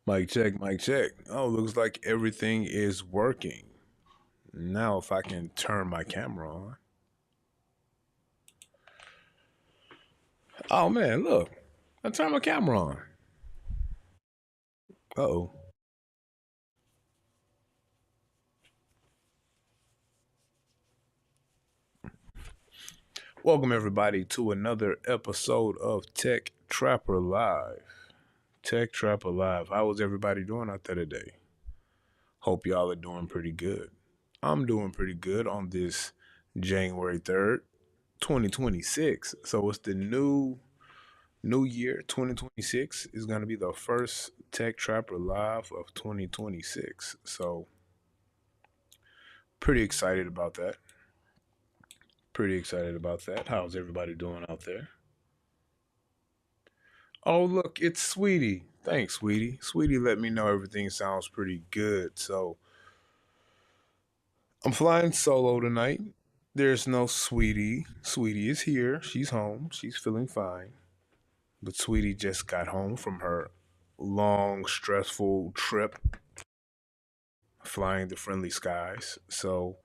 Mic check, mic check. Oh, looks like everything is working. Now, if I can turn my camera on. Oh, man, look. I turned my camera on. Uh-oh. Welcome, everybody, to another episode of Tech Trapper Live. Tech Trapper Live. How is everybody doing out there today? Hope y'all are doing pretty good. I'm doing pretty good on this January 3rd, 2026. So it's the New year 2026 is going to be the first Tech Trapper Live of 2026. So, pretty excited about that. Pretty excited about that. How's everybody doing out there? Oh, look, it's Sweetie. Thanks, Sweetie. Sweetie let me know everything sounds pretty good. So, I'm flying solo tonight. There's no Sweetie. Sweetie is here. She's home. She's feeling fine. But Sweetie just got home from her long, stressful trip flying the friendly skies. So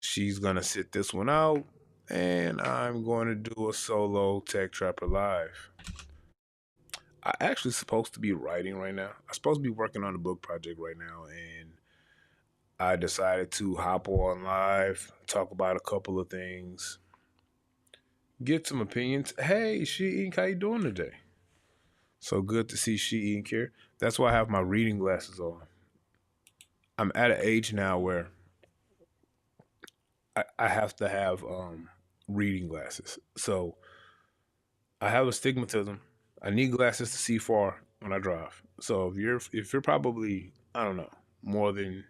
she's gonna sit this one out, and I'm going to do a solo Tech Trapper Live. I actually supposed to be writing right now. I'm supposed to be working on a book project right now, and I decided to hop on live, talk about a couple of things, get some opinions. Hey, She Ink, how you doing today? So good to see She Ink here. That's why I have my reading glasses on. I'm at an age now where I have to have reading glasses. So I have astigmatism. I need glasses to see far when I drive. So if you're probably, I don't know, more than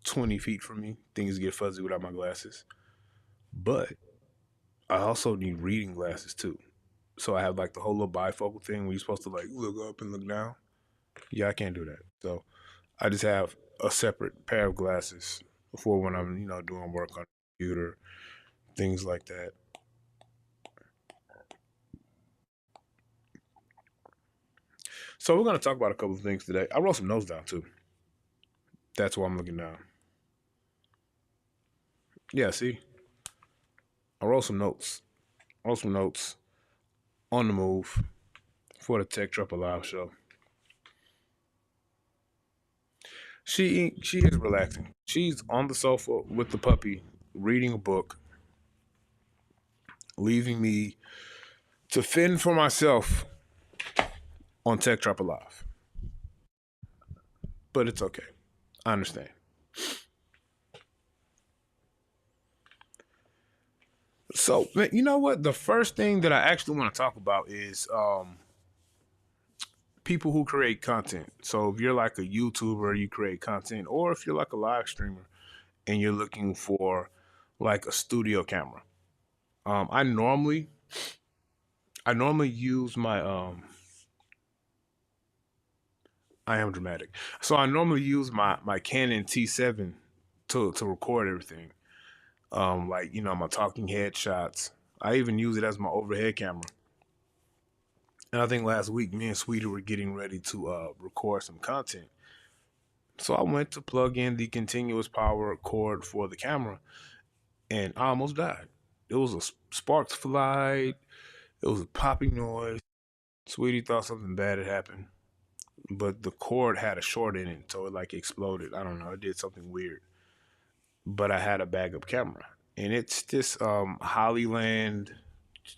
20 feet from me, things get fuzzy without my glasses. But I also need reading glasses too. So I have like the whole little bifocal thing where you're supposed to like look up and look down. Yeah, I can't do that. So I just have a separate pair of glasses for when I'm, doing work on the computer, things like that. So we're gonna talk about a couple of things today. I wrote some notes down too. That's why I'm looking down. Yeah, see, I wrote some notes. I wrote some notes on the move for the Tech Trapper Live show. She is relaxing. She's on the sofa with the puppy, reading a book, leaving me to fend for myself on Tech Trapper Live. But it's okay. I understand. So, you know what? The first thing that I actually want to talk about is people who create content. So if you're like a YouTuber, you create content, or if you're like a live streamer and you're looking for like a studio camera. Um, I normally I normally use my I am dramatic. So I normally use my Canon T7 to record everything. Like my talking head shots. I even use it as my overhead camera. And I think last week me and Sweetie were getting ready to record some content. So I went to plug in the continuous power cord for the camera, and I almost died. It was a sparks flight. It was a popping noise. Sweetie thought something bad had happened, but the cord had a short in it, so it like exploded. I don't know. It did something weird. But I had a backup camera, and it's this Hollyland.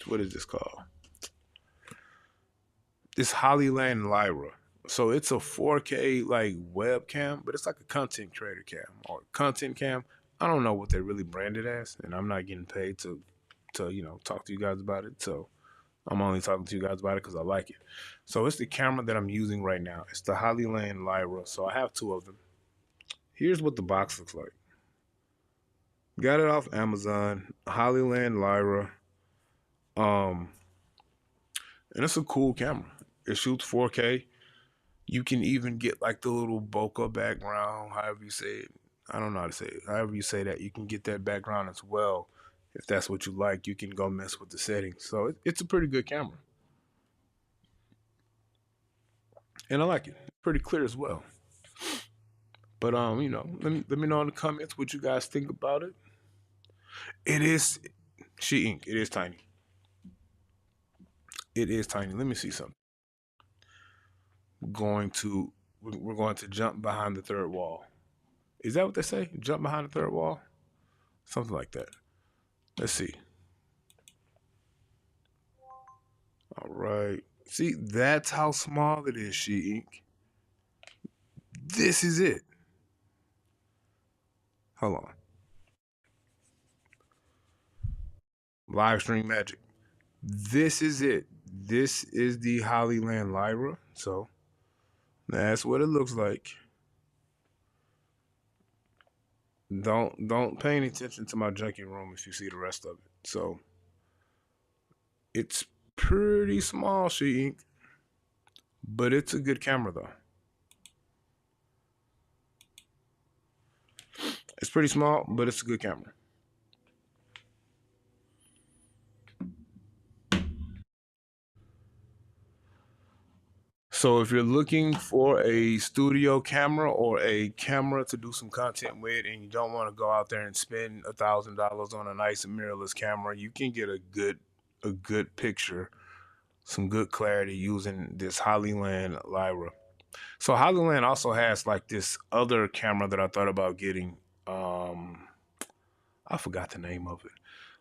What is this called? This Hollyland Lyra. So it's a 4K like webcam, but it's like a content creator cam or content cam. I don't know what they really branded as, and I'm not getting paid to talk to you guys about it. So I'm only talking to you guys about it because I like it. So it's the camera that I'm using right now. It's the Hollyland Lyra. So I have two of them. Here's what the box looks like. Got it off Amazon. Hollyland Lyra. Um, and it's a cool camera. It shoots 4K. You can even get like the little bokeh background, however you say it. I don't know how to say it. However you say that, you can get that background as well. If that's what you like, you can go mess with the settings. So it's a pretty good camera, and I like it. pretty clear as well. But let me know in the comments what you guys think about it. It is She Ink. It is tiny. It is tiny. Let me see something. Going to we're going to jump behind the third wall. Is that what they say? Jump behind the third wall? Something like that. Let's see. All right. See, that's how small it is, She Ink. This is it. Hold on. Live stream magic. This is it. This is the Hollyland Lyra. So that's what it looks like. Don't pay any attention to my junkie room if you see the rest of it. So it's pretty small, She Ink, but it's a good camera though. It's pretty small, but it's a good camera. So if you're looking for a studio camera or a camera to do some content with, and you don't want to go out there and spend $1,000 on a nice mirrorless camera, you can get a good picture, some good clarity using this Hollyland Lyra. So Hollyland also has like this other camera that I thought about getting. Um, I forgot the name of it,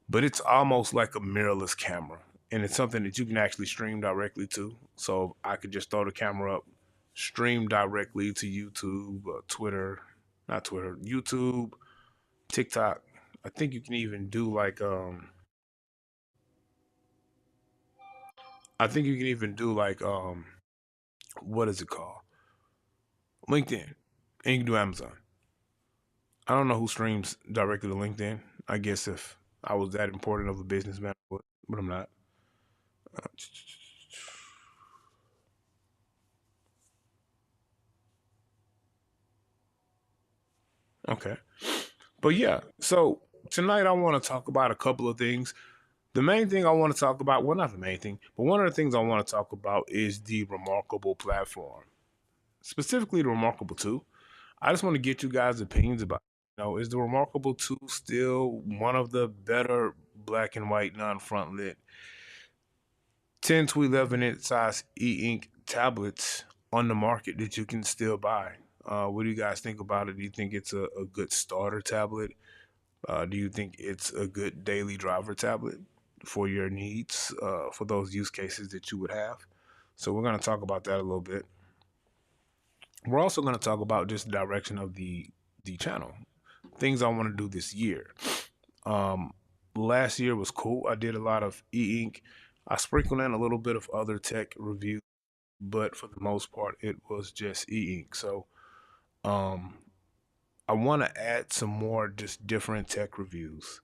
but it's almost like a mirrorless camera, and it's something that you can actually stream directly to. So I could just throw the camera up, stream directly to YouTube, Twitter, not Twitter, YouTube, TikTok. I think you can even do I think you can even do what is it called? LinkedIn, and you can do Amazon. I don't know who streams directly to LinkedIn. I guess if I was that important of a businessman, I would, but I'm not. Uh, Okay. But yeah, so tonight I want to talk about a couple of things. The main thing I want to talk about, well, not the main thing, but one of the things I want to talk about is the Remarkable platform, specifically the Remarkable 2. I just want to get you guys' opinions about it. Is the Remarkable 2 still one of the better black and white non front lit 10 to 11 inch size e ink tablets on the market that you can still buy? What do you guys think about it? Do you think it's a good starter tablet? Do you think it's a good daily driver tablet for your needs, for those use cases that you would have? So we're going to talk about that a little bit. We're also going to talk about just the direction of the channel, things I want to do this year. Um, Last year was cool. I did a lot of e-ink. I sprinkled in a little bit of other tech reviews, but for the most part, it was just e-ink. So um, I want to add some more just different tech reviews,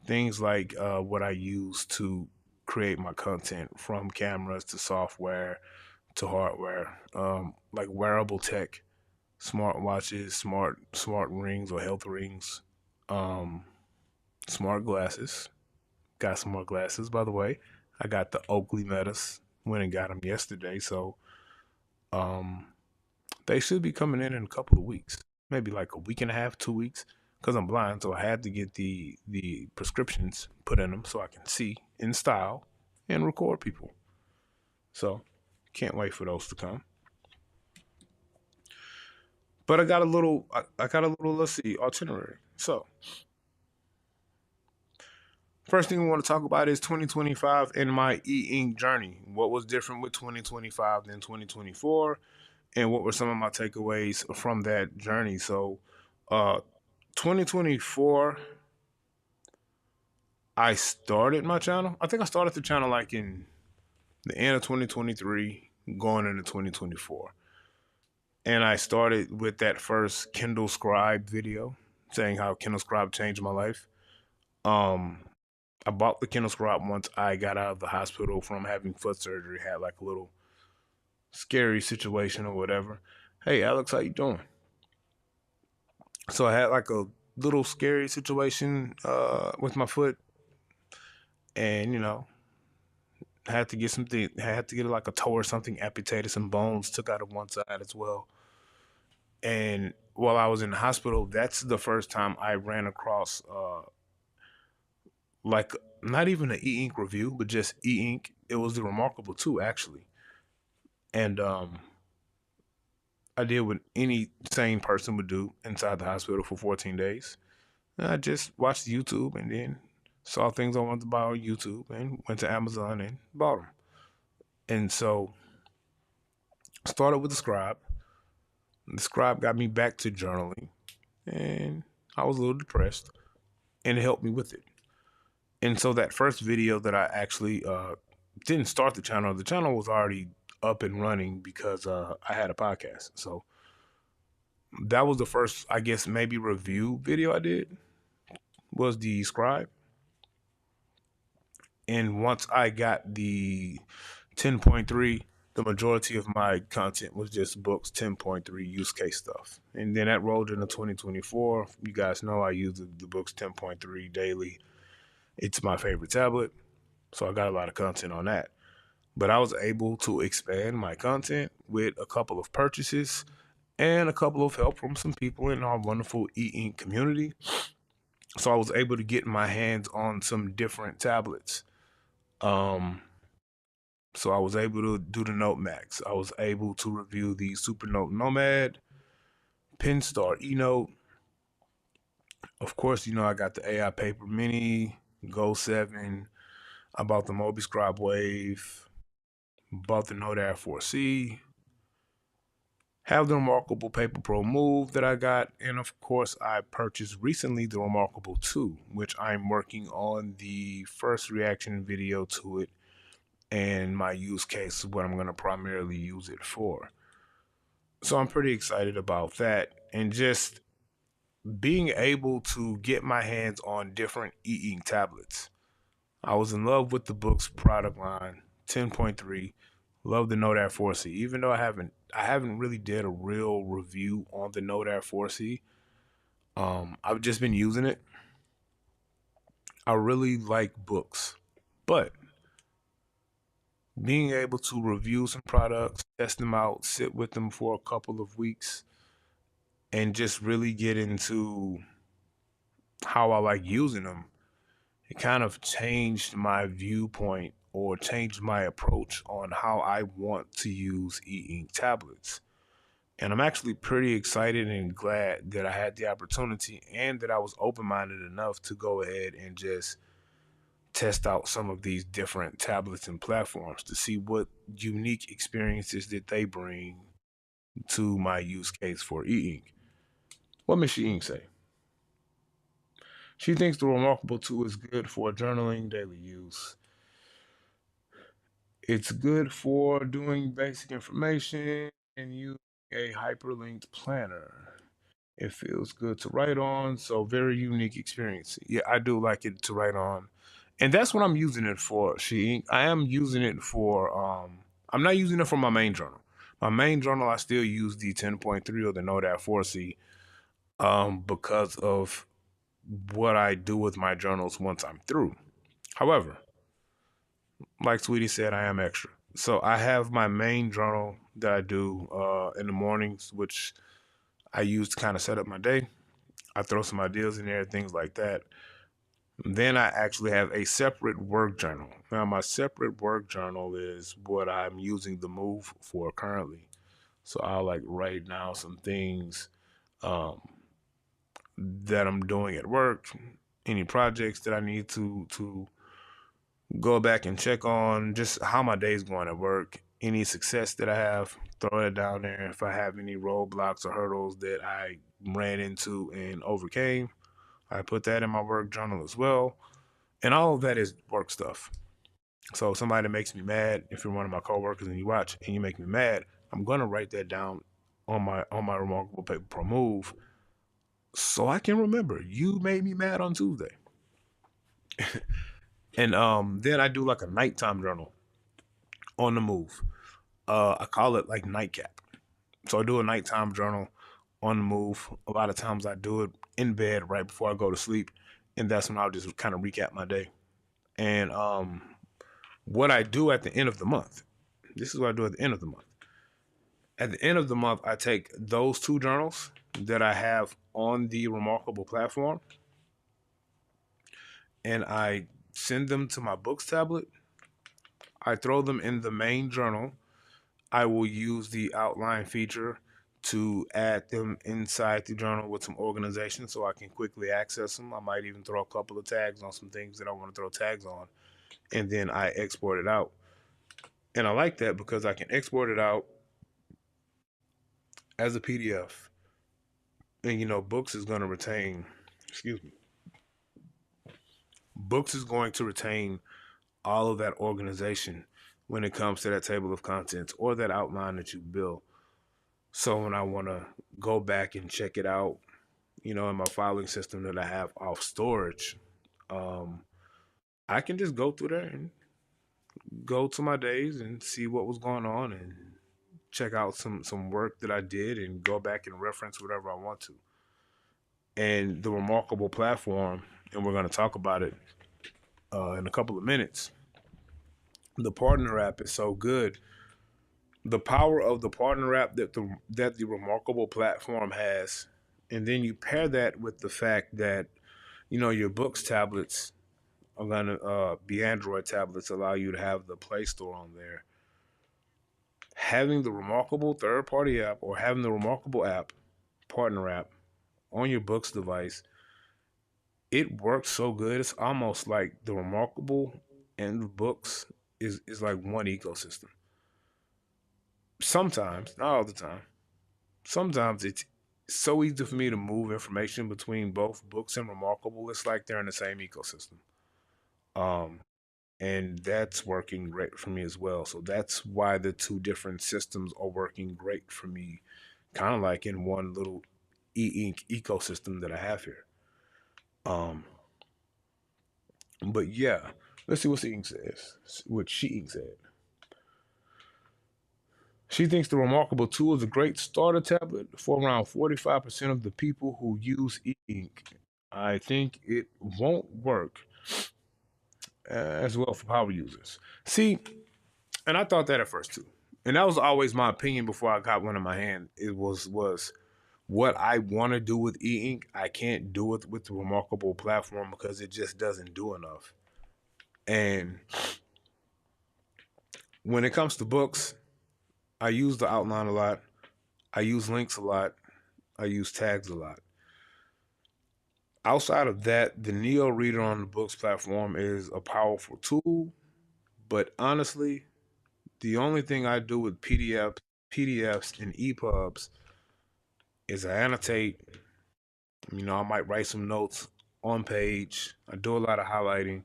things like what I use to create my content, from cameras to software to hardware, like wearable tech, smart watches, smart rings or health rings, um, smart glasses. Got some more glasses, by the way. I got the Oakley Metas. Went and got them yesterday, so um, they should be coming in a couple of weeks, maybe like a week and a half, 2 weeks, because I'm blind, so I had to get the prescriptions put in them so I can see in style and record people. So can't wait for those to come. But I got a little, let's see, itinerary. So first thing we want to talk about is 2025 and my e-ink journey. What was different with 2025 than 2024, and what were some of my takeaways from that journey? So, uh, 2024, I started my channel. I think I started the channel like in the end of 2023, going into 2024. And I started with that first Kindle Scribe video saying how Kindle Scribe changed my life. Um, I bought the Kindle Scribe once I got out of the hospital from having foot surgery. Had like a little scary situation or whatever. Hey, Alex, how you doing? So I had like a little scary situation with my foot, and had to get something. Had to get like a toe or something amputated, some bones took out of one side as well. And while I was in the hospital, that's the first time I ran across like not even an e-ink review, but just e-ink. It was the Remarkable 2 actually. And I did what any sane person would do inside the hospital for 14 days. And I just watched YouTube and then saw things I wanted to buy on YouTube and went to Amazon and bought them. And so started with the Scribe. The Scribe got me back to journaling, and I was a little depressed, and it helped me with it. And so that first video that I actually didn't start the channel was already up and running because I had a podcast. So that was the first, I guess, maybe review video I did was the Scribe. And once I got the 10.3, the majority of my content was just books 10.3 use case stuff. And then that rolled into 2024. You guys know I use the books 10.3 daily. It's my favorite tablet. So I got a lot of content on that. But I was able to expand my content with a couple of purchases and a couple of help from some people in our wonderful e-ink community. So I was able to get my hands on some different tablets. So I was able to do the Note Max. I was able to review the Supernote Nomad, Penstar eNote. Of course, I got the AI Paper Mini, Go 7. I bought the Mobi Scribe Wave, bought the Note Air 4C, have the Remarkable Paper Pro Move that I got, and of course, I purchased recently the Remarkable 2, which I'm working on the first reaction video to it and my use case is what I'm going to primarily use it for. So I'm pretty excited about that and just being able to get my hands on different e-ink tablets. I was in love with the book's product line, 10.3. Love the Note Air 4C. Even though I haven't really did a real review on the Note Air 4C. I've just been using it. I really like books, but being able to review some products, test them out, sit with them for a couple of weeks, and just really get into how I like using them, it kind of changed my viewpoint or changed my approach on how I want to use e-ink tablets. And I'm actually pretty excited and glad that I had the opportunity and that I was open-minded enough to go ahead and just test out some of these different tablets and platforms to see what unique experiences that they bring to my use case for e-ink. What Miss She Ink say? She thinks the Remarkable 2 is good for journaling daily use. It's good for doing basic information and using a hyperlinked planner. It feels good to write on, so very unique experience. Yeah, I do like it to write on. And that's what I'm using it for, She. I am using it for I'm not using it for my main journal. My main journal I still use the 10.3 or the Note Air 4C because of what I do with my journals once I'm through. However, like Sweetie said, I am extra. So I have my main journal that I do in the mornings, which I use to kind of set up my day. I throw some ideas in there, things like that. Then I actually have a separate work journal. Now, my separate work journal is what I'm using the Move for currently. So I'll like write down some things um, that I'm doing at work, any projects that I need to go back and check on, just how my day's going at work, any success that I have, throw it down there. If I have any roadblocks or hurdles that I ran into and overcame, I put that in my work journal as well. And all of that is work stuff. So if somebody makes me mad, if you're one of my coworkers and you watch and you make me mad, I'm gonna write that down on my Remarkable Paper Pro Move so I can remember you made me mad on Tuesday. And then I do like a nighttime journal on the move. I call it like nightcap. So I do a nighttime journal on the move. A lot of times I do it in bed right before I go to sleep, and that's when I'll just kind of recap my day. And what I do at the end of the month. This is what I do at the end of the month. At the end of the month, I take those two journals that I have on the Remarkable platform and I send them to my books tablet. I throw them in the main journal. I will use the outline feature to add them inside the journal with some organization so I can quickly access them. I might even throw a couple of tags on some things that I want to throw tags on, and then I export it out. And I like that because I can export it out as a PDF. And Books is going to retain, excuse me, Books is going to retain all of that organization when it comes to that table of contents or that outline that you build. So when I want to go back and check it out, in my filing system that I have off storage, um, I can just go through there and go to my days and see what was going on and check out some work that I did and go back and reference whatever I want to. And the Remarkable platform, and we're going to talk about it in a couple of minutes. The Partner app is so good. The power of the Partner app that the Remarkable platform has, and then you pair that with the fact that your books tablets are gonna be Android tablets, allow you to have the Play Store on there. Having the Remarkable third party app or having the Remarkable app, Partner app, on your books device, it works so good. It's almost like the Remarkable and the books is like one ecosystem. Sometimes, not all the time. Sometimes it's so easy for me to move information between both books and Remarkable. It's like they're in the same ecosystem. Um, and that's working great for me as well. So that's why the two different systems are working great for me, kind of like in one little e-ink ecosystem that I have here. Um, but yeah, let's see what she ink says. What she ink said. She thinks the Remarkable tool is a great starter tablet for around 45% of the people who use e-ink. I think it won't work as well for power users. See, and I thought that at first too. And that was always my opinion before I got one in my hand. It was what I want to do with e-ink. I can't do it with the Remarkable platform because it just doesn't do enough. And when it comes to books, I use the outline a lot. I use links a lot. I use tags a lot. Outside of that, the Neo Reader on the books platform is a powerful tool. But honestly, the only thing I do with PDFs and EPUBs is I annotate. I might write some notes on page. I do a lot of highlighting.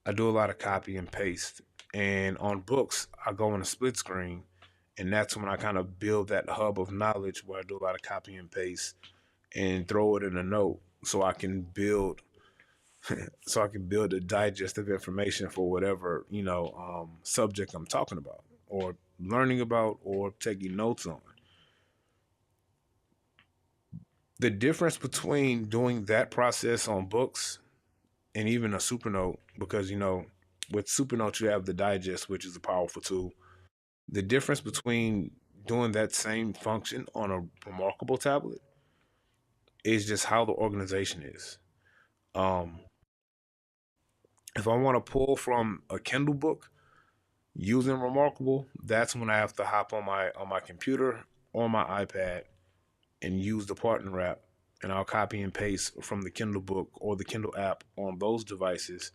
I do a lot of copy and paste. And on books, I go in a split screen. And that's when I kind of build that hub of knowledge where I do a lot of copy and paste and throw it in a note so I can build a digest of information for whatever subject I'm talking about or learning about or taking notes on. The difference between doing that process on books and even a Supernote, because with Supernote you have the digest, which is a powerful tool. The difference between doing that same function on a Remarkable tablet is just how the organization is. Um, if I want to pull from a Kindle book using Remarkable, that's when I have to hop on my computer or my iPad and use the Partner app, and I'll copy and paste from the Kindle book or the Kindle app on those devices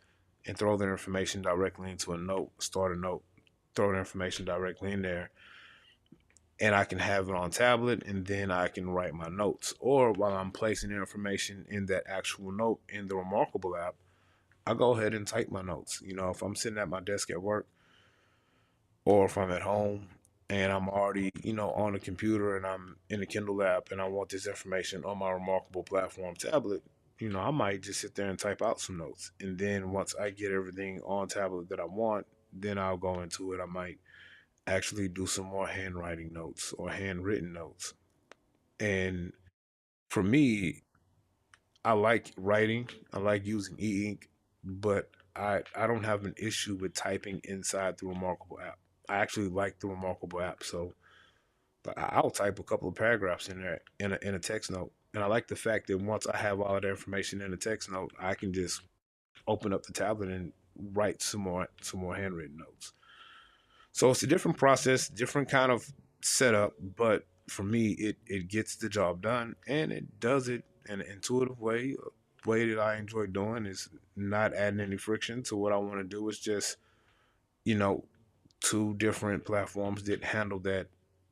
and throw their information directly into a note, start a note, throw the information directly in there, and I can have it on tablet, and then I can write my notes. Or while I'm placing the information in that actual note in the Remarkable app, I go ahead and type my notes. If I'm sitting at my desk at work or if I'm at home and I'm already, on the computer and I'm in the Kindle app and I want this information on my Remarkable platform tablet, I might just sit there and type out some notes. And then once I get everything on tablet that I want, then I'll go into it. I might actually do some more handwriting notes or handwritten notes. And for me, I like writing. I like using e-ink, but I don't have an issue with typing inside the Remarkable app. I actually like the Remarkable app, so But I'll type a couple of paragraphs in there in a text note. And I like the fact that once I have all of the information in a text note, I can just open up the tablet and write some more handwritten notes. So it's a different process, different kind of setup, but for me, it gets the job done and it does it in an intuitive way, a way that I enjoy doing is not adding any friction to what I want to do. It's just you know two different platforms that handle that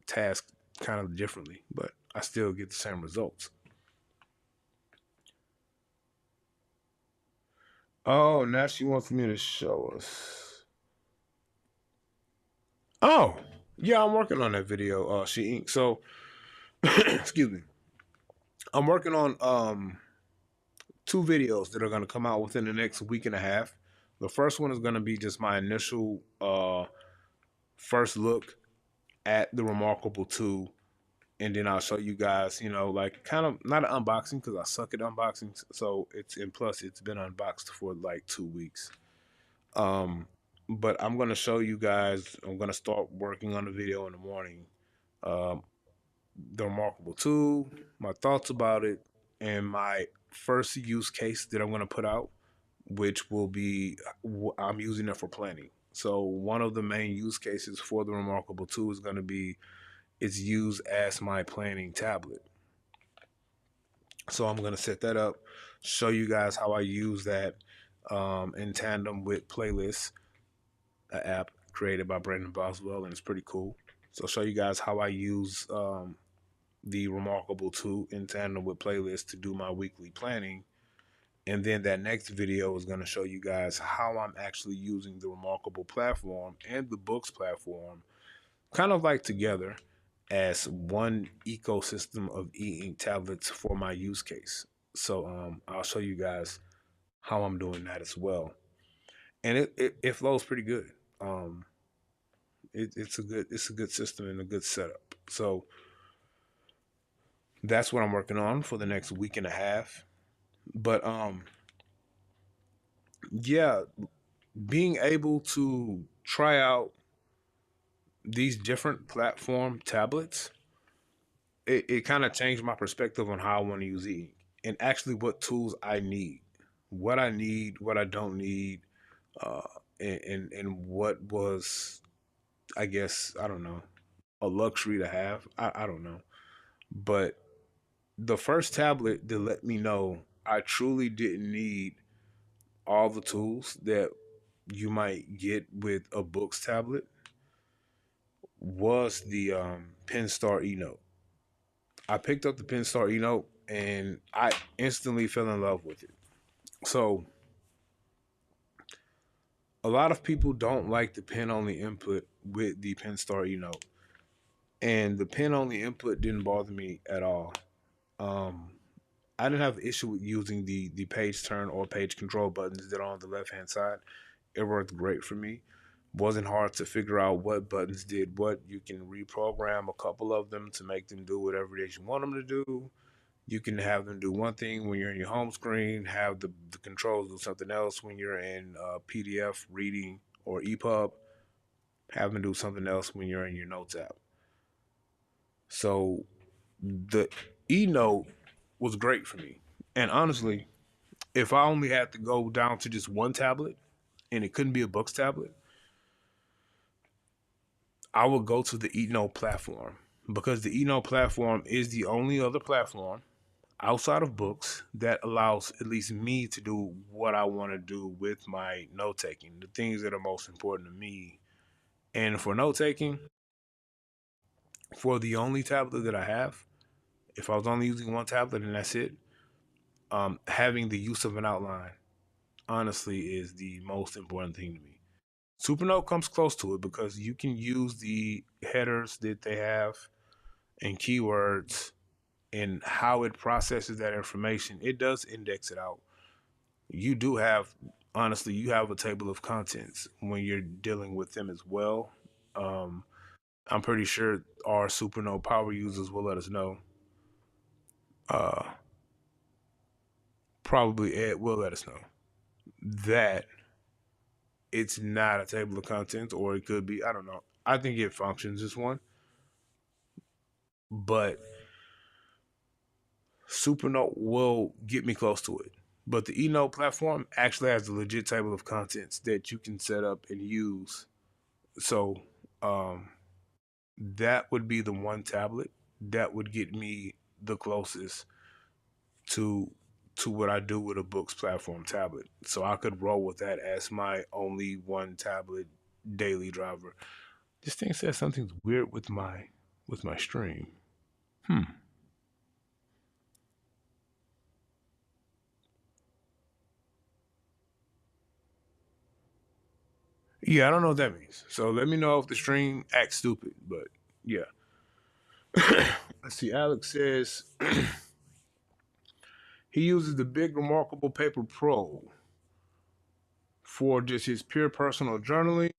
task kind of differently, but I still get the same results. Oh, now she wants me to show us. Oh, yeah, I'm working on that video. She Inc. So, excuse me. I'm working on two videos that are going to come out within the next week and a half. The first one is going to be just my initial first look at the Remarkable 2, and then I'll show you guys, like kind of not an unboxing because I suck at unboxings. So and plus it's been unboxed for like 2 weeks. Um, but I'm gonna show you guys. I'm gonna start working on the video in the morning. Um, the Remarkable 2, my thoughts about it, and my first use case that I'm gonna put out, which will be I'm using it for planning. So one of the main use cases for the Remarkable 2 is going to be it's used as my planning tablet. So I'm going to set that up, show you guys how I use that in tandem with Playlists, an app created by Brandon Boswell, and it's pretty cool. So show you guys how I use the Remarkable 2 in tandem with Playlists to do my weekly planning. And then that next video is going to show you guys how I'm actually using the Remarkable platform and the books platform kind of like together as one ecosystem of e-ink tablets for my use case. So I'll show you guys how I'm doing that as well. And it flows pretty good. Um, it's a good system and a good setup. So that's what I'm working on for the next week and a half. But yeah, being able to try out these different platform tablets, it kind of changed my perspective on how I want to use e and actually what tools I need, what I don't need, uh, and what was, I guess, I don't know, a luxury to have. I don't know. But the first tablet that let me know I truly didn't need all the tools that you might get with a books tablet was the Penstar eNote. I picked up the Penstar eNote and I instantly fell in love with it. So a lot of people don't like the pen only input with the Penstar eNote, and the pen only input didn't bother me at all. Um, I didn't have an issue with using the page turn or page control buttons that are on the left hand side. It worked great for me. Wasn't hard to figure out what buttons did what. You can reprogram a couple of them to make them do whatever it is you want them to do. You can have them do one thing when you're in your home screen, have the controls do something else when you're in PDF reading or EPUB, have them do something else when you're in your Notes app. So the eNote was great for me. And honestly, if I only had to go down to just one tablet and it couldn't be a books tablet, I would go to the eNote platform because the eNote platform is the only other platform outside of books that allows at least me to do what I want to do with my note taking, the things that are most important to me. And for note taking, for the only tablet that I have, if I was only using one tablet and that's it, having the use of an outline honestly is the most important thing to me. Supernote comes close to it because you can use the headers that they have and keywords and how it processes that information. It does index it out. You do have, honestly, you have a table of contents when you're dealing with them as well. Um, I'm pretty sure our Supernote power users will let us know. Uh, Probably Ed will let us know that it's not a table of contents, or it could be. I don't know. I think it functions as one. but Supernote will get me close to it. But the eNote platform actually has a legit table of contents that you can set up and use. So um, that would be the one tablet that would get me the closest to what I do with a books platform tablet. So I could roll with that as my only one tablet daily driver. This thing says something's weird with my stream. Hmm. Yeah, I don't know what that means. So let me know if the stream acts stupid. But yeah. Let's see. Alex says he uses the Big Remarkable Paper Pro for just his pure personal journaling,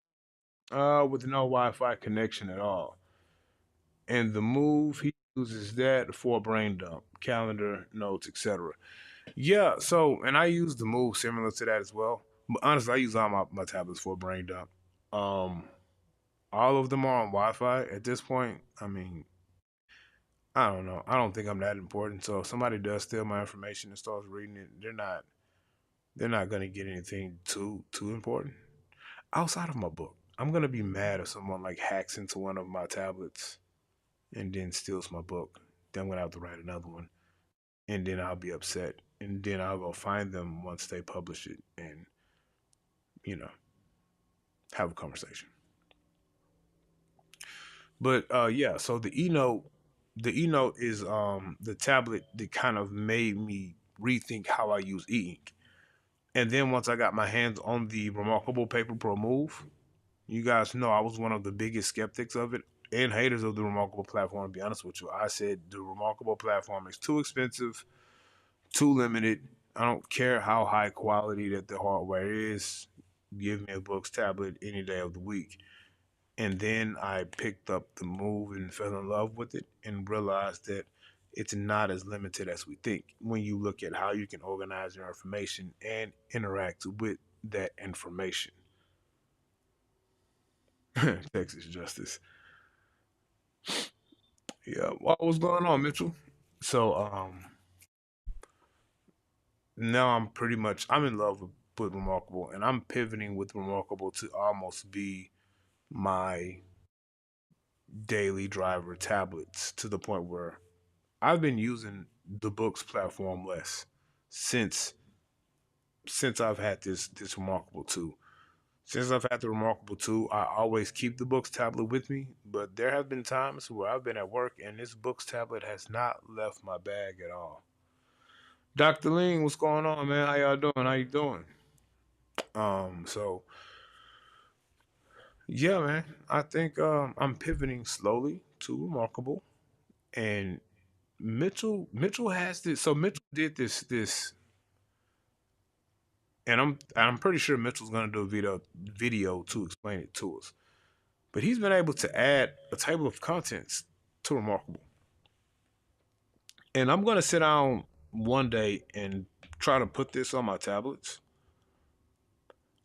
with no Wi-Fi connection at all. And the Move, he uses that for brain dump, calendar, notes, etc. Yeah. So, and I use the Move similar to that as well. But honestly, I use all my tablets for brain dump. Um, all of them are on Wi-Fi at this point. I mean, I don't know. I don't think I'm that important. So if somebody does steal my information and starts reading it, they're not gonna get anything too important outside of my book. I'm gonna be mad if someone like hacks into one of my tablets and then steals my book. Then I'm gonna have to write another one, and then I'll be upset, and then I'll go find them once they publish it, and you know have a conversation. But yeah, so the eNote is the tablet that kind of made me rethink how I use e-ink. And then once I got my hands on the Remarkable Paper Pro Move, you guys know I was one of the biggest skeptics of it and haters of the Remarkable platform. To be honest with you, I said the Remarkable platform is too expensive, too limited. I don't care how high quality that the hardware is. Give me a books tablet any day of the week. And then I picked up the Move and fell in love with it and realized that it's not as limited as we think when you look at how you can organize your information and interact with that information. Texas Justice. Yeah, what was going on, Mitchell? So now I'm in love with Remarkable, and I'm pivoting with Remarkable to almost be my daily driver tablets to the point where I've been using the books platform less since I've had this Remarkable 2. Since I've had the Remarkable 2, I always keep the books tablet with me, but there have been times where I've been at work and this books tablet has not left my bag at all. Dr. Ling, what's going on, man? How y'all doing? How you doing? So yeah, man. I think I'm pivoting slowly to Remarkable, and Mitchell has this. So Mitchell did this, and I'm pretty sure Mitchell's gonna do a video to explain it to us. But he's been able to add a table of contents to Remarkable, and I'm gonna sit down one day and try to put this on my tablets.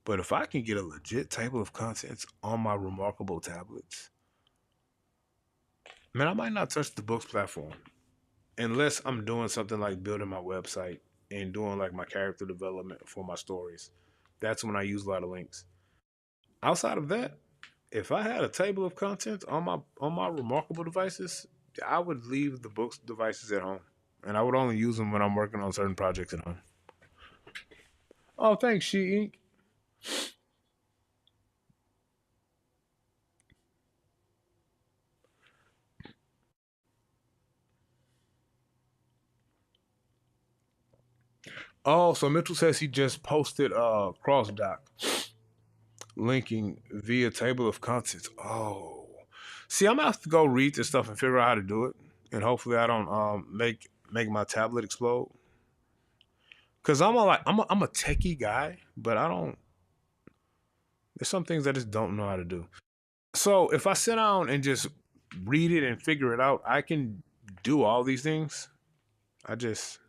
But if I can get a legit table of contents on my Remarkable tablets, man, I might not touch the books platform unless I'm doing something like building my website and doing like my character development for my stories. That's when I use a lot of links. Outside of that, if I had a table of contents on my Remarkable devices, I would leave the books devices at home, and I would only use them when I'm working on certain projects at home. Oh, thanks, She Inc. Oh, so Mitchell says he just posted CrossDoc linking via table of contents. Oh, see, I'm gonna have to go read this stuff and figure out how to do it, and hopefully I don't make my tablet explode. Cause I'm a techie guy, but I don't. There's some things I just don't know how to do. So if I sit down and just read it and figure it out, I can do all these things. I just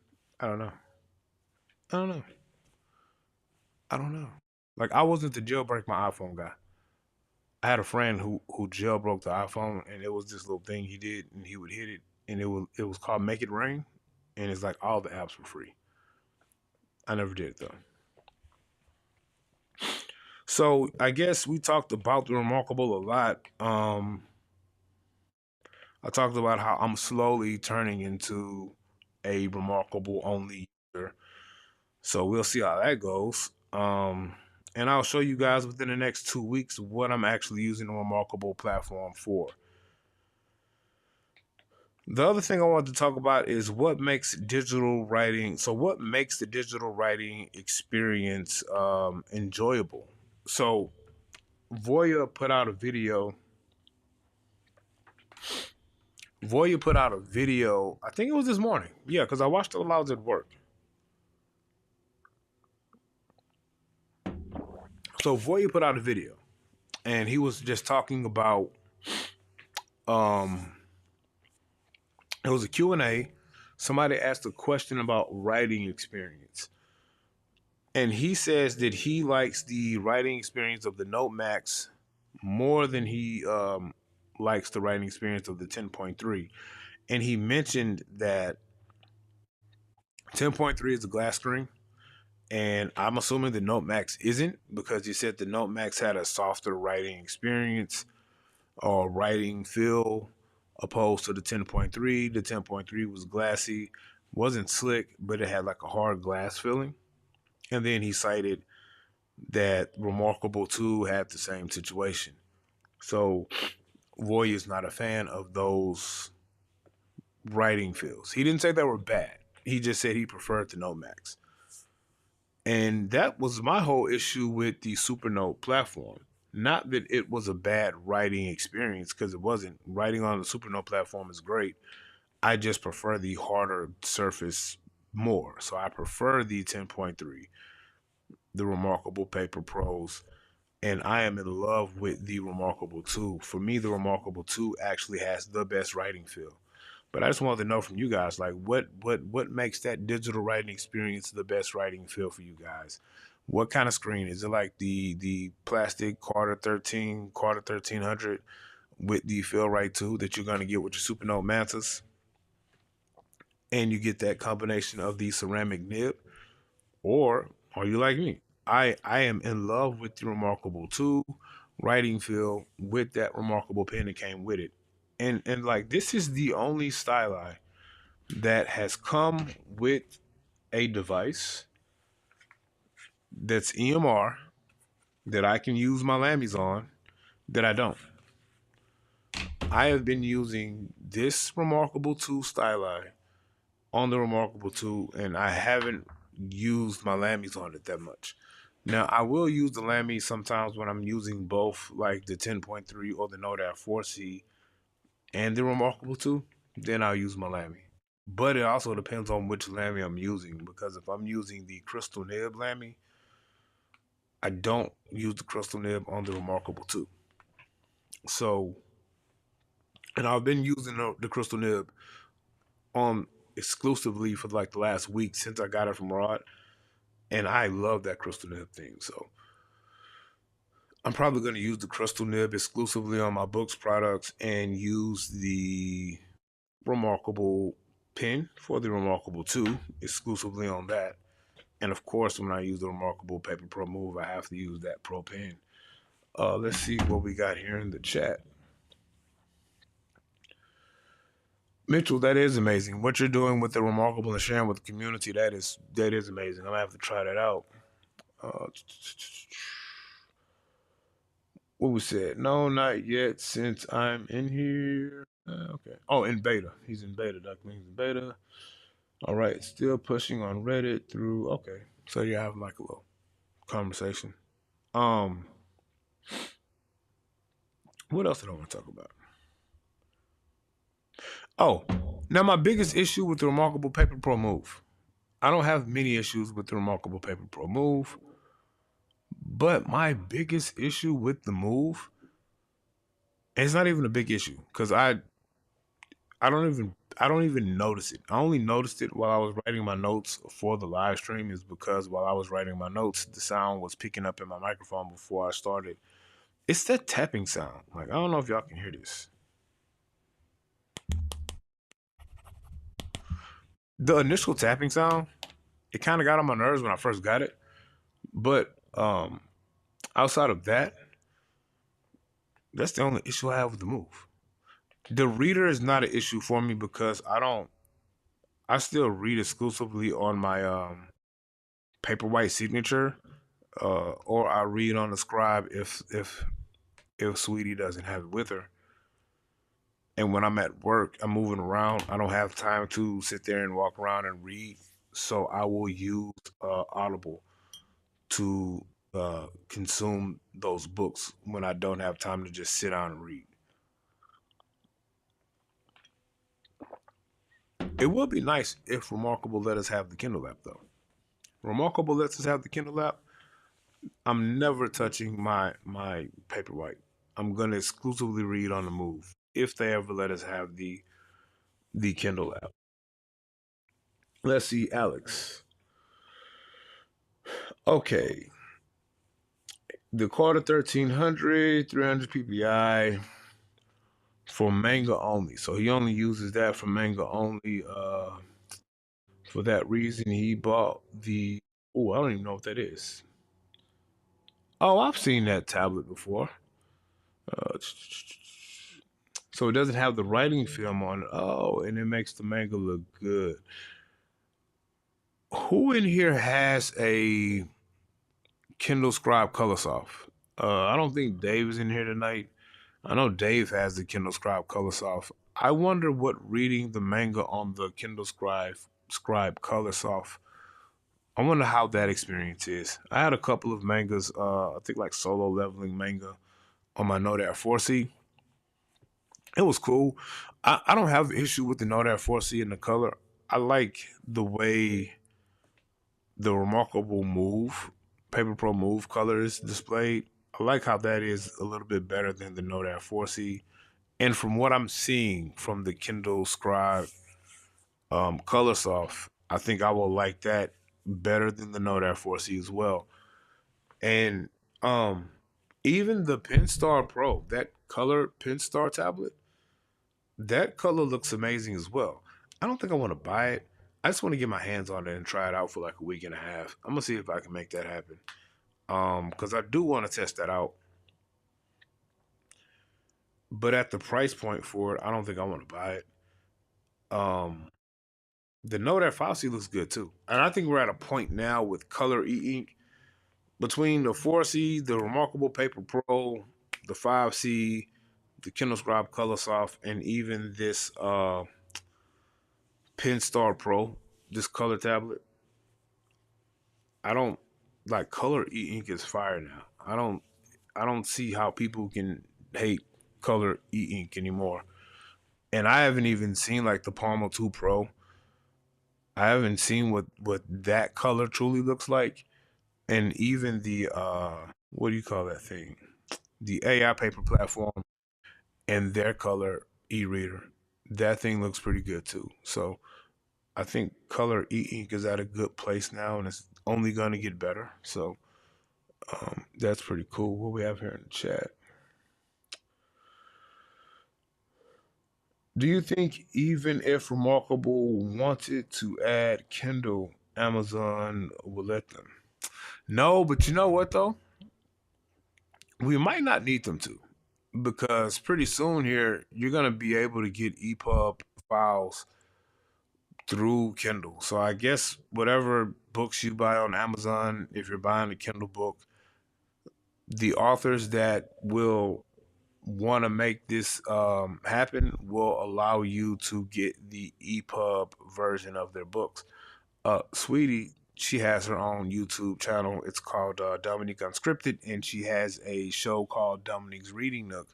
I don't know. I don't know. I don't know. Like I wasn't the jailbreak my iPhone guy. I had a friend who jailbroke the iPhone, and it was this little thing he did, and he would hit it, and it was called Make It Rain, and it's like all the apps were free. I never did it though. So I guess we talked about the remarkable a lot. I talked about how I'm slowly turning into a remarkable only user. So we'll see how that goes. And I'll show you guys within the next 2 weeks what I'm actually using the remarkable platform for. The other thing I want to talk about is what makes digital writing. So, what makes the digital writing experience enjoyable? So, Voya put out a video. Voya put out a video. I think it was this morning. Yeah, because I watched it while I was at work. So, Voya put out a video, and he was just talking about. Um, it was a Q&A. Somebody asked a question about writing experience. And he says that he likes the writing experience of the Note Max more than he likes the writing experience of the 10.3. And he mentioned that 10.3 is a glass screen. And I'm assuming the Note Max isn't, because he said the Note Max had a softer writing experience or writing feel opposed to the 10.3. The 10.3 was glassy, wasn't slick, but it had like a hard glass feeling. And then he cited that Remarkable 2 had the same situation. So Roy is not a fan of those writing feels. He didn't say they were bad. He just said he preferred the Note Max. And that was my whole issue with the Supernote platform. Not that it was a bad writing experience, because it wasn't. Writing on the Supernote platform is great. I just prefer the harder surface more. So I prefer the 10.3, the Remarkable Paper Pros, and I am in love with the Remarkable 2. For me, the Remarkable 2 actually has the best writing feel. But I just wanted to know from you guys, like, what makes that digital writing experience the best writing feel for you guys? What kind of screen is it? Like the plastic Carter 1300 with the Feel-Rite 2 that you're gonna get with your Supernote Mantis, and you get that combination of the ceramic nib, or are you like me? I am in love with the Remarkable 2 writing feel with that Remarkable pen that came with it. And like, this is the only styli that has come with a device that's EMR that I can use my Lammies on that I don't. I have been using this Remarkable 2 styli on the Remarkable 2, and I haven't used my Lammies on it that much. Now, I will use the Lamy sometimes when I'm using both, like the 10.3 or the Note Air 4C and the Remarkable 2. Then I'll use my Lamy. But it also depends on which Lamy I'm using, because if I'm using the Crystal Nib Lamy, I don't use the Crystal Nib on the Remarkable 2. So, and I've been using the Crystal Nib on exclusively for like the last week since I got it from Rod, and I love that Crystal Nib thing. So I'm probably going to use the Crystal Nib exclusively on my books products and use the Remarkable pen for the Remarkable 2 exclusively on that. And of course, when I use the Remarkable Paper Pro Move, I have to use that Pro pen. Let's see what we got here in the chat. Mitchell, that is amazing. What you're doing with the Remarkable and sharing with the community, that is amazing. I'm gonna have to try that out. Uh, what we said? No, not yet. Since I'm in here. Okay. Oh, in beta. He's in beta. Duckling's in beta. All right. Still pushing on Reddit through. Okay. So you're having like a little conversation. Um. What else did I want to talk about? Oh, now my biggest issue with the Remarkable Paper Pro Move. I don't have many issues with the Remarkable Paper Pro Move, but my biggest issue with the Move, and it's not even a big issue, because I don't even notice it. I only noticed it while I was writing my notes for the live stream, is because while I was writing my notes, the sound was picking up in my microphone before I started, It's that tapping sound. Like I don't know if y'all can hear this. The initial tapping sound, it kind of got on my nerves when I first got it. But outside of that, that's the only issue I have with the move. The reader is not an issue for me because I still read exclusively on my Paperwhite signature, or I read on the scribe if Sweetie doesn't have it with her. And when I'm at work, I'm moving around. I don't have time to sit there and walk around and read. So I will use Audible to consume those books when I don't have time to just sit down and read. It would be nice if Remarkable let us have the Kindle app, though. Remarkable lets us have the Kindle app. I'm never touching my Paperwhite. I'm gonna exclusively read on the move if they ever let us have the Kindle app. Let's see, Alex. Okay, the Carter 1300, 300 PPI for manga only. So he only uses that for manga only. For that reason, he bought the. Oh, I don't even know what that is. Oh, I've seen that tablet before. Uh, so it doesn't have the writing film on it. Oh, and it makes the manga look good. Who in here has a Kindle Scribe Colorsoft? I don't think Dave is in here tonight. I know Dave has the Kindle Scribe Colorsoft. I wonder what reading the manga on the Kindle Scribe Colorsoft. I wonder how that experience is. I had a couple of mangas, I think like solo leveling manga on my Note Air 4C. It was cool. I don't have an issue with the Note Air 4C in the color. I like the way the Remarkable Move, Paper Pro Move color is displayed. I like how that is a little bit better than the Note Air 4C. And from what I'm seeing from the Kindle Scribe Colorsoft, I think I will like that better than the Note Air 4C as well. And um, even the Penstar Pro, that color Penstar tablet, that color looks amazing as well. I don't think I want to buy it. I just want to get my hands on it and try it out for like a week and a half. I'm gonna see if I can make that happen. Because I do want to test that out. But at the price point for it, I don't think I want to buy it. Um, the Note Air 5C looks good too, and I think we're at a point now with Color E Ink between the 4C, the Remarkable Paper Pro, the 5C, the Kindle Scribe Colorsoft, and even this Penstar Pro, this color tablet. I don't like Color E Ink is fire now. I don't see how people can hate Color E Ink anymore. And I haven't even seen like the Palma 2 Pro. I haven't seen what that color truly looks like. And even the what do you call that thing? The AI paper platform and their color e-reader. That thing looks pretty good too. So I think Color E-Ink is at a good place now and it's only gonna get better. So that's pretty cool. What we have here in the chat. Do you think even if Remarkable wanted to add Kindle, Amazon will let them? No, but you know what though? We might not need them to because pretty soon here you're gonna be able to get EPUB files through Kindle. So I guess whatever books you buy on Amazon, if you're buying a Kindle book, the authors that will want to make this happen will allow you to get the EPUB version of their books. Sweetie, she has her own YouTube channel. It's called Dominique Unscripted, and she has a show called Dominique's Reading Nook,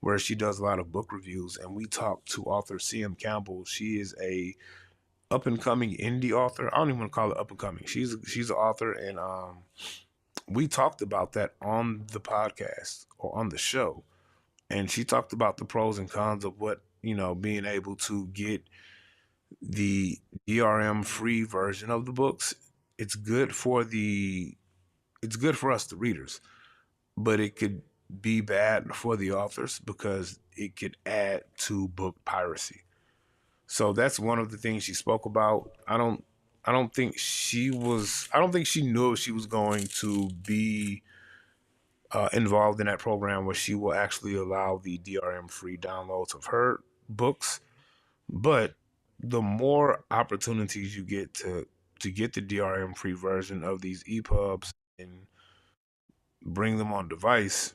where she does a lot of book reviews. And we talked to author C.M. Campbell. She is a up and coming indie author. I don't even want to call it up and coming. She's an author, and we talked about that on the podcast or on the show, and she talked about the pros and cons of what being able to get the DRM free version of the books. It's good for us, the readers, but it could be bad for the authors because it could add to book piracy. So that's one of the things she spoke about. I don't think she knew if she was going to be involved in that program where she will actually allow the DRM free downloads of her books. But the more opportunities you get to get the DRM free version of these EPUBs and bring them on device,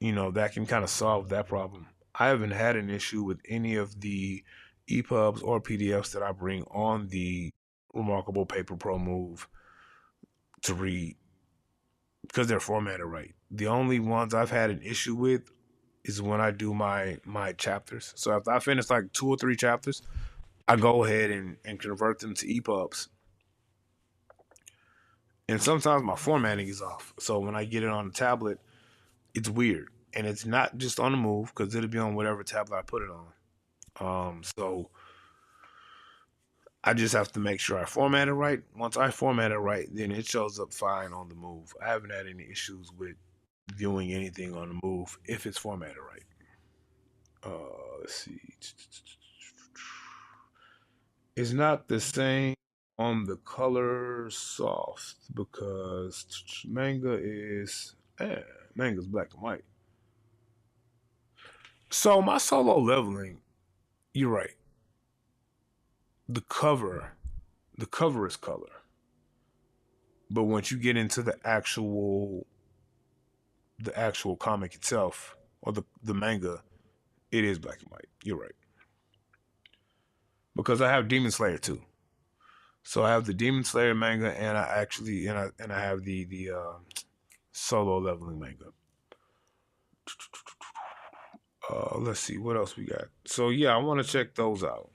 that can kind of solve that problem. I haven't had an issue with any of the EPUBs or PDFs that I bring on the Remarkable Paper Pro Move to read because they're formatted right. The only ones I've had an issue with is when I do my chapters. So if I finish like 2 or 3 chapters, I go ahead and convert them to EPUBs. And sometimes my formatting is off. So when I get it on the tablet, it's weird. And it's not just on the move because it'll be on whatever tablet I put it on. So I just have to make sure I format it right. Once I format it right, then it shows up fine on the move. I haven't had any issues with viewing anything on the move if it's formatted right. Let's see. It's not the same on the color soft because manga is manga's black and white. So my Solo Leveling, you're right. The cover, the cover is color. But once you get into the actual comic itself or the manga, it is black and white. You're right. Because I have Demon Slayer too. So I have the Demon Slayer manga and I have the Solo Leveling manga. Let's see what else we got. So yeah, I want to check those out.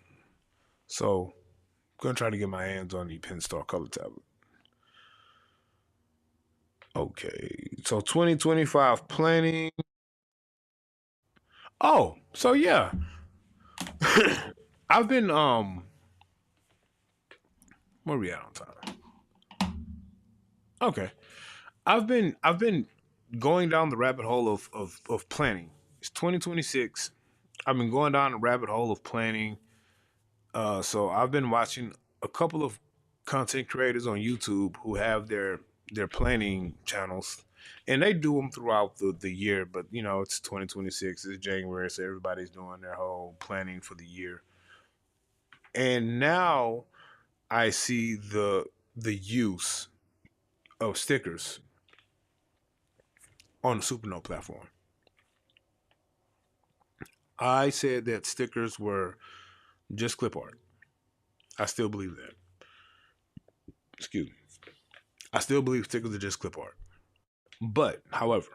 So I'm gonna try to get my hands on the Penstar Color tablet. Okay, so 2025 planning. Oh, so yeah, I've been where we at on time? Okay, I've been going down the rabbit hole of planning. It's 2026. I've been going down the rabbit hole of planning. So I've been watching a couple of content creators on YouTube who have their planning channels, and they do them throughout the year. But it's 2026, it's January, so everybody's doing their whole planning for the year. And now I see the use of stickers on the Supernote platform. I said that stickers were just clip art. I still believe that. Excuse me. I still believe stickers are just clip art. But, however,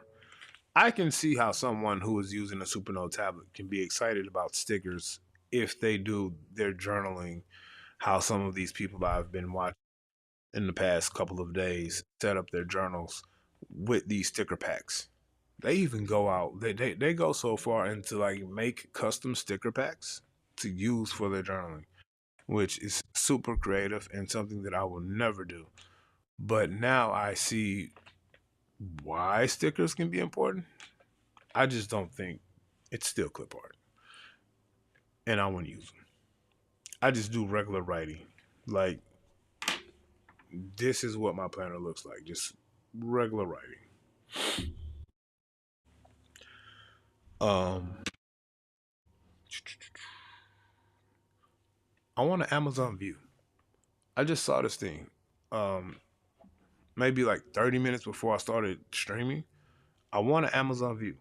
I can see how someone who is using a Supernote tablet can be excited about stickers if they do their journaling. How some of these people I've been watching in the past couple of days set up their journals with these sticker packs. They even go out, they go so far into like make custom sticker packs to use for their journaling, which is super creative and something that I will never do. But now I see why stickers can be important. I just don't think it's still clip art, and I wouldn't use them. I just do regular writing. Like this is what my planner looks like, just regular writing. Um, I want an Amazon View. I just saw this thing. Um, Maybe like 30 minutes before I started streaming. I want an Amazon View.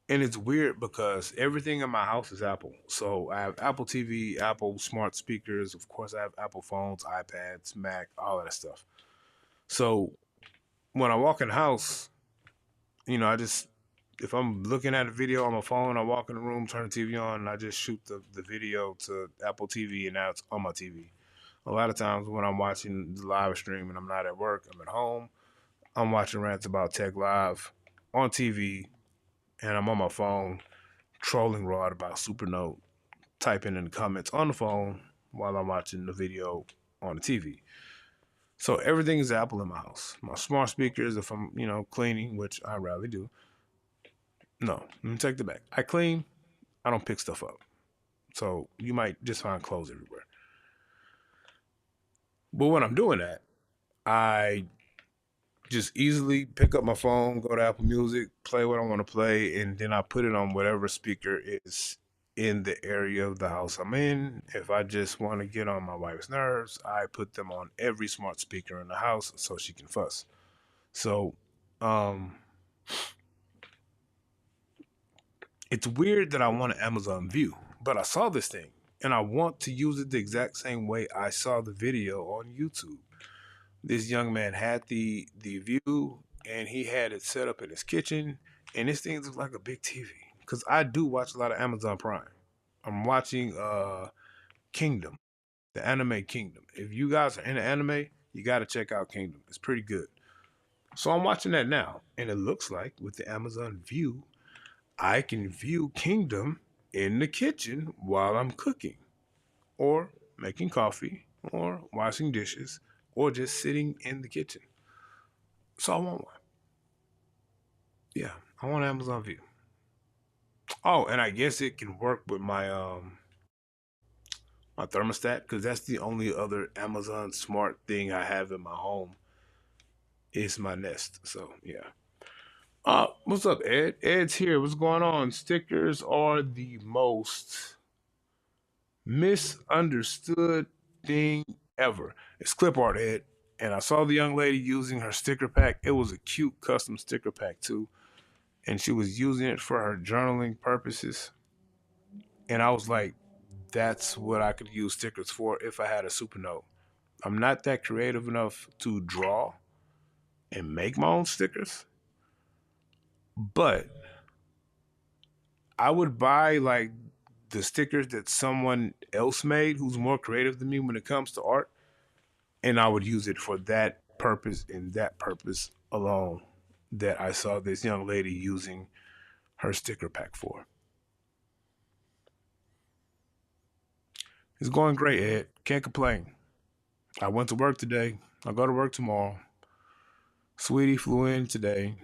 And it's weird because everything in my house is Apple. So I have Apple TV, Apple smart speakers. Of course, I have Apple phones, iPads, Mac, all of that stuff. So when I walk in the house, I just, if I'm looking at a video on my phone, I walk in the room, turn the TV on, and I just shoot the video to Apple TV, and now it's on my TV. A lot of times when I'm watching the live stream and I'm not at work, I'm at home, I'm watching Rants About Tech live on TV, and I'm on my phone trolling Rod about Supernote, typing in the comments on the phone while I'm watching the video on the TV. So everything is Apple in my house. My smart speakers, if I'm, cleaning, which I rarely do, No, let me take that back. I clean. I don't pick stuff up. So you might just find clothes everywhere. But when I'm doing that, I just easily pick up my phone, go to Apple Music, play what I want to play, and then I put it on whatever speaker is in the area of the house I'm in. If I just want to get on my wife's nerves, I put them on every smart speaker in the house so she can fuss. So, um, it's weird that I want an Amazon View, but I saw this thing and I want to use it the exact same way I saw the video on YouTube. This young man had the View and he had it set up in his kitchen, and this thing looks like a big TV. Cause I do watch a lot of Amazon Prime. I'm watching Kingdom, the anime Kingdom. If you guys are into anime, you got to check out Kingdom. It's pretty good. So I'm watching that now, and it looks like with the Amazon View, I can view Kingdom in the kitchen while I'm cooking, or making coffee, or washing dishes, or just sitting in the kitchen. So I want one. Yeah, I want Amazon View. Oh, and I guess it can work with my thermostat because that's the only other Amazon smart thing I have in my home is my Nest. So yeah. What's up, Ed? Ed's here. What's going on? Stickers are the most misunderstood thing ever. It's clip art, Ed. And I saw the young lady using her sticker pack. It was a cute custom sticker pack too. And she was using it for her journaling purposes. And I was like, that's what I could use stickers for if I had a super note. I'm not that creative enough to draw and make my own stickers, but I would buy like the stickers that someone else made who's more creative than me when it comes to art, and I would use it for that purpose and that purpose alone that I saw this young lady using her sticker pack for. It's going great, Ed. Can't complain. I went to work today. I'll go to work tomorrow. Sweetie flew in today.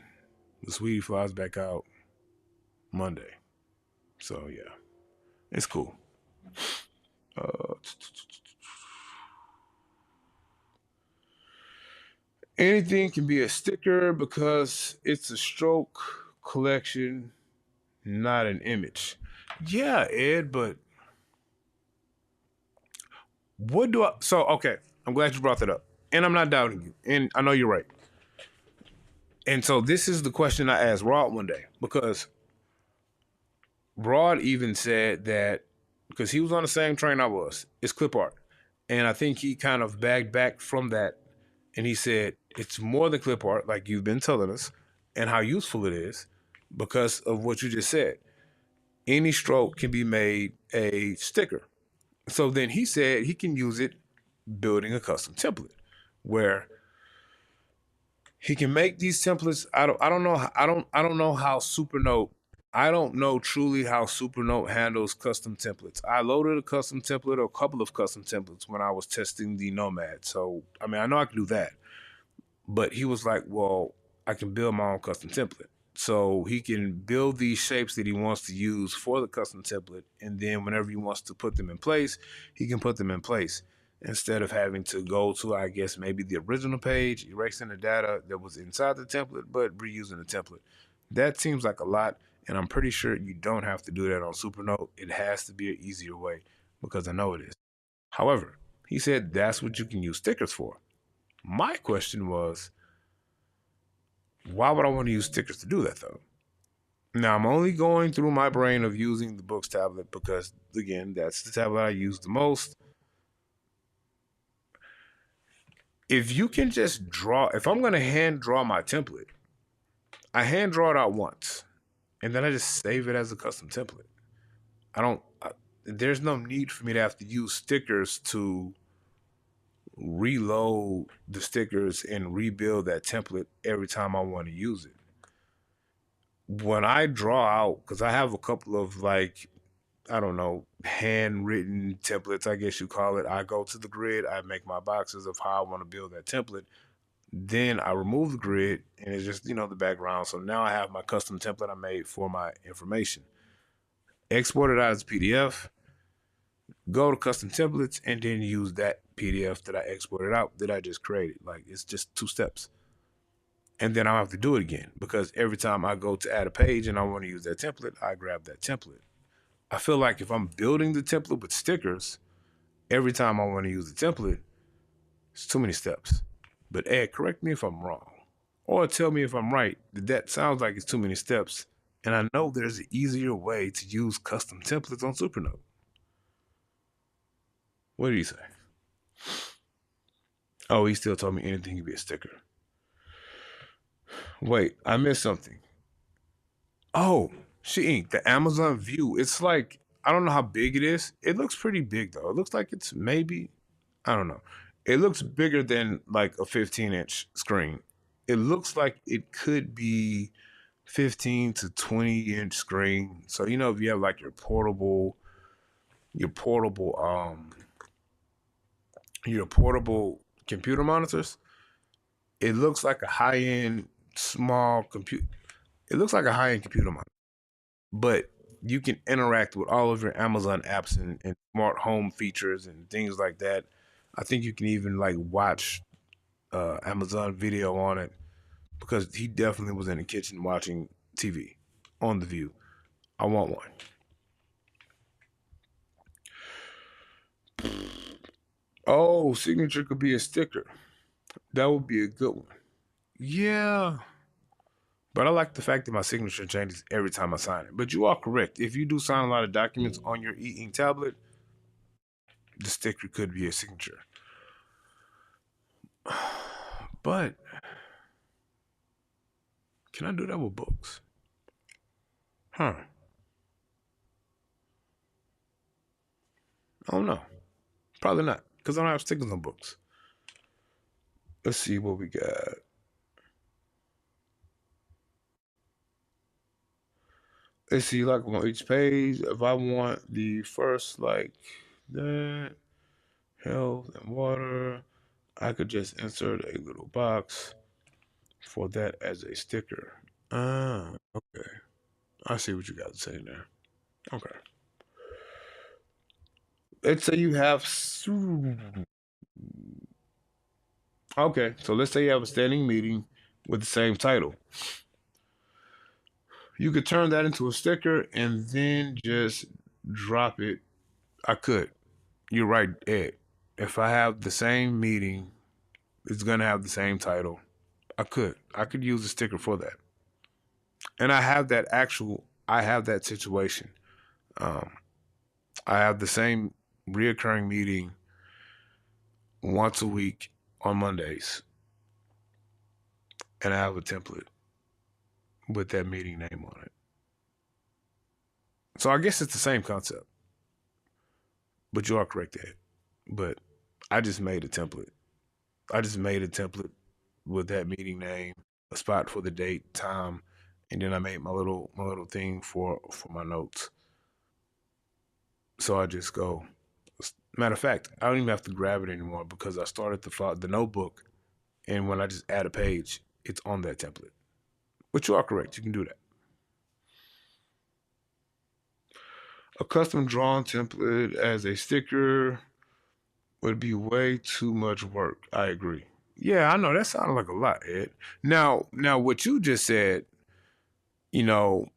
The Sweetie flies back out Monday. So yeah, it's cool. Uh, Anything can be a sticker because it's a stroke collection, not an image. Yeah, Ed, but what do I? So, okay, I'm glad you brought that up. And I'm not doubting you. And I know you're right. And so, this is the question I asked Rod one day because Rod even said that because he was on the same train I was, it's clip art. And I think he kind of bagged back from that and he said it's more than clip art, like you've been telling us, and how useful it is because of what you just said. Any stroke can be made a sticker. So then he said he can use it building a custom template where he can make these templates. I don't know I don't know how Supernote I don't know truly how Supernote handles custom templates. I loaded a custom template or a couple of custom templates when I was testing the Nomad. So I mean I know I can do that. But he was like, well, I can build my own custom template. So he can build these shapes that he wants to use for the custom template. And then whenever he wants to put them in place, he can put them in place instead of having to go to, I guess, maybe the original page, erasing the data that was inside the template, but reusing the template. That seems like a lot. And I'm pretty sure you don't have to do that on Supernote. It has to be an easier way because I know it is. However, he said that's what you can use stickers for. My question was, why would I want to use stickers to do that though? Now I'm only going through my brain of using the books tablet because again, that's the tablet I use the most. If you can just draw, if I'm gonna hand draw my template, I hand draw it out once, and then I just save it as a custom template. I don't. There's no need for me to have to use stickers to reload the stickers and rebuild that template every time I want to use it. When I draw out, because I have a couple of like I don't know, handwritten templates, I guess you call it. I go to the grid, I make my boxes of how I want to build that template. Then I remove the grid and it's just, the background. So now I have my custom template I made for my information. Export it out as a PDF, go to custom templates, and then use that PDF that I exported out that I just created. Like, it's just 2 steps. And then I'll have to do it again because every time I go to add a page and I want to use that template, I grab that template. I feel like if I'm building the template with stickers, every time I want to use the template, it's too many steps. But Ed, correct me if I'm wrong. Or tell me if I'm right. That sounds like it's too many steps. And I know there's an easier way to use custom templates on Supernote. What do you say? Oh, he still told me anything could be a sticker. Wait, I missed something. Oh, she ain't. The Amazon View. It's like, I don't know how big it is. It looks pretty big though. It looks like it's maybe, I don't know. It looks bigger than like a 15-inch screen. It looks like it could be 15 to 20-inch screen. So if you have like your portable your portable computer monitors, it looks like a high-end small computer. It looks like a high-end computer monitor, but you can interact with all of your Amazon apps and smart home features and things like that. I think you can even like watch Amazon video on it because he definitely was in the kitchen watching TV on the View. I want one. Oh, signature could be a sticker. That would be a good one. Yeah. But I like the fact that my signature changes every time I sign it. But you are correct. If you do sign a lot of documents on your e-ink tablet, the sticker could be a signature. But can I do that with books? Huh. I don't know. Probably not. Because I don't have stickers on books. Let's see what we got. Let's see, like on each page, if I want the first, like that, health and water, I could just insert a little box for that as a sticker. Ah, okay. I see what you got to say there. Okay. Let's say you have. Okay, so let's say you have a standing meeting with the same title. You could turn that into a sticker and then just drop it. I could. You're right, Ed. If I have the same meeting, it's gonna have the same title. I could. I could use a sticker for that. And I have that situation. Um, I have the same reoccurring meeting once a week on Mondays, and I have a template with that meeting name on it. So I guess it's the same concept, but you are correct, Ed. But I just made a template. I just made a template with that meeting name, a spot for the date, time, and then I made my little thing for my notes. So I just go. Matter of fact, I don't even have to grab it anymore because I started the notebook, and when I just add a page, it's on that template. But you are correct. You can do that. A custom drawn template as a sticker would be way too much work. I agree. Yeah, I know that sounded like a lot, Ed. Now, what you just said, you know,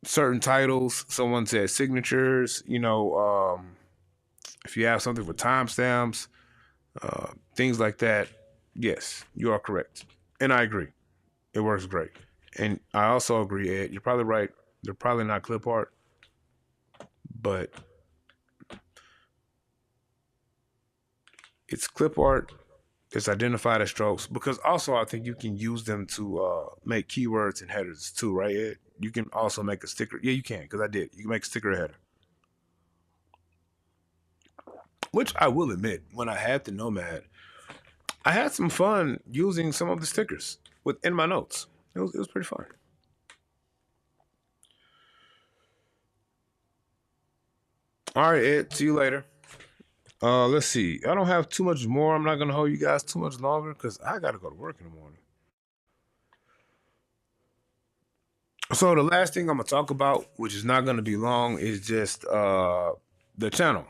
certain titles, someone said signatures, if you have something for timestamps, things like that, yes, you are correct. And I agree. It works great. And I also agree, Ed, you're probably right. They're probably not clip art, but it's clip art. It's identified as strokes because also I think you can use them to make keywords and headers too, right, Ed? You can also make a sticker. Yeah, you can because I did. You can make a sticker header, which I will admit, when I had the Nomad, I had some fun using some of the stickers within my notes. It was pretty fun. All right, Ed. See you later. Let's see. I don't have too much more. I'm not gonna hold you guys too much longer because I gotta go to work in the morning. So the last thing I'm gonna talk about, which is not gonna be long, is just the channel.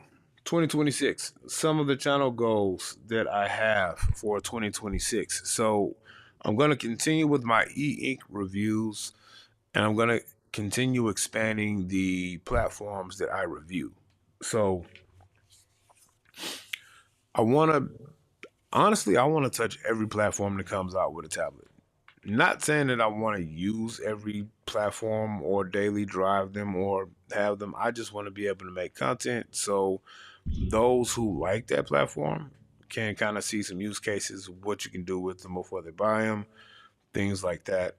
2026. Some of the channel goals that I have for 2026. So I'm gonna continue with my e-ink reviews, and I'm gonna continue expanding the platforms that I review. So I wanna honestly, I wanna touch every platform that comes out with a tablet. Not saying that I want to use every platform or daily drive them or have them. I just want to be able to make content so those who like that platform can kind of see some use cases, what you can do with them before they buy them, things like that.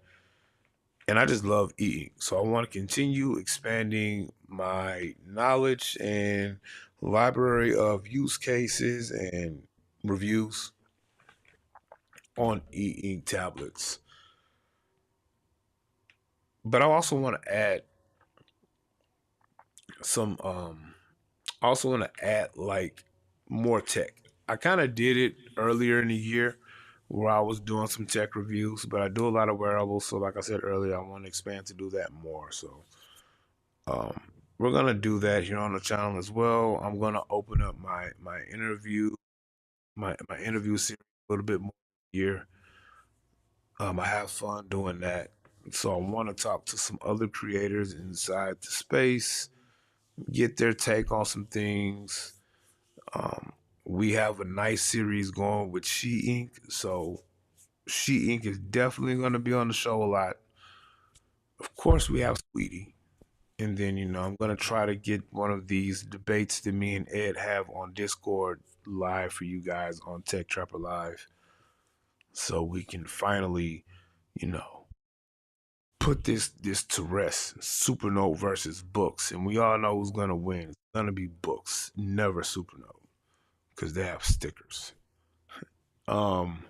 And I just love eating. So I want to continue expanding my knowledge and library of use cases and reviews on e-ink tablets. But I also want to add some I also want to add like more tech. I kind of did it earlier in the year where I was doing some tech reviews, but I do a lot of wearables. So like I said earlier, I want to expand to do that more. So um we're gonna do that here on the channel as well. I'm gonna open up my interview, my interview series a little bit more here. I have fun doing that. So I want to talk to some other creators inside the space, get their take on some things. Um, we have a nice series going with She Inc. So She Inc. is definitely going to be on the show a lot. Of course, we have Sweetie. And then, I'm going to try to get one of these debates that me and Ed have on Discord live for you guys on Tech Trapper Live. So we can finally, you know, put this to rest. Supernote versus Books. And we all know who's going to win. It's going to be Books, never Supernote, because they have stickers. Um,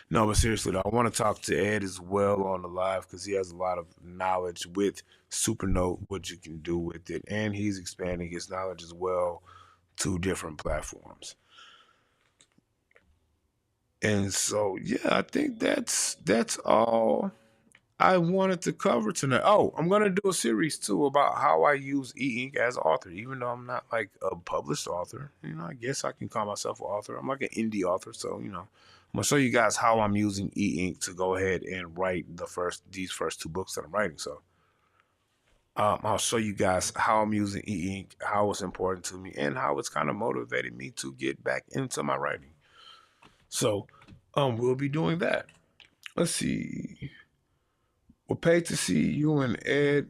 no, but seriously, though, I want to talk to Ed as well on the live because he has a lot of knowledge with Supernote, what you can do with it, and he's expanding his knowledge as well to different platforms. And so, yeah, I think that's all I wanted to cover tonight. Oh, I'm gonna do a series too about how I use e-ink as author, even though I'm not like a published author. I guess I can call myself an author. I'm like an indie author, so I'm gonna show you guys how I'm using e-ink to go ahead and write these first two books that I'm writing. So I'll show you guys how I'm using e-ink, how it's important to me, and how it's kind of motivated me to get back into my writing. So we'll be doing that. Let's see. We're paid to see you and Ed.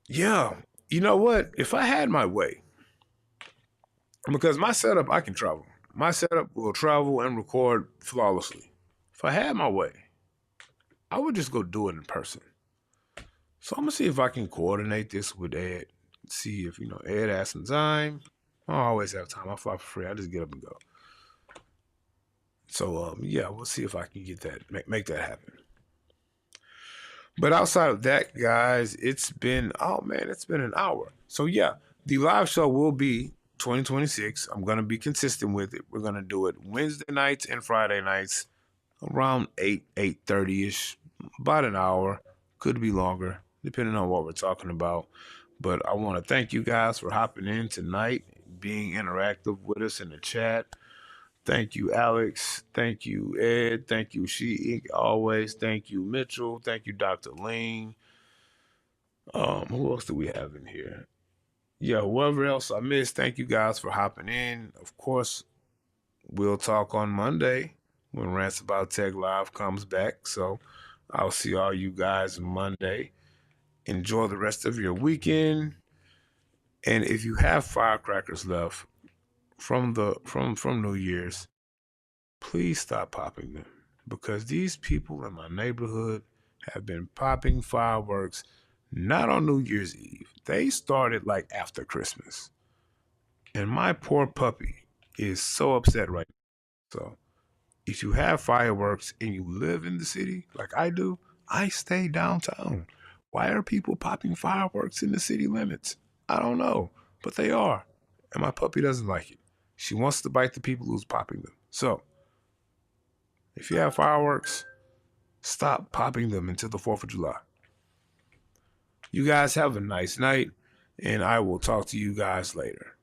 Yeah, you know what? If I had my way, because my setup, I can travel. My setup will travel and record flawlessly. If I had my way, I would just go do it in person. So I'm gonna see if I can coordinate this with Ed. See if Ed has some time. I always have time. I fly for free. I just get up and go. So yeah, we'll see if I can get that, make that happen. But outside of that, guys, it's been an hour. So yeah, the live show will be 2026. I'm gonna be consistent with it. We're gonna do it Wednesday nights and Friday nights around 8:30 ish, about an hour. Could be longer, depending on what we're talking about. But I want to thank you guys for hopping in tonight, being interactive with us in the chat. Thank you, Alex. Thank you, Ed. Thank you, She always. Thank you, Mitchell. Thank you, Dr. Ling. Who else do we have in here? Yeah, whoever else I missed, thank you guys for hopping in. Of course, we'll talk on Monday when Rants About Tech Live comes back. So I'll see all you guys Monday. Enjoy the rest of your weekend. And if you have firecrackers left from from New Year's, please stop popping them because these people in my neighborhood have been popping fireworks not on New Year's Eve. They started like after Christmas. And my poor puppy is so upset right now. So if you have fireworks and you live in the city like I do, I stay downtown. Why are people popping fireworks in the city limits? I don't know, but they are. and my puppy doesn't like it. She wants to bite the people who's popping them. So, if you have fireworks, stop popping them until the 4th of July. You guys have a nice night, and I will talk to you guys later.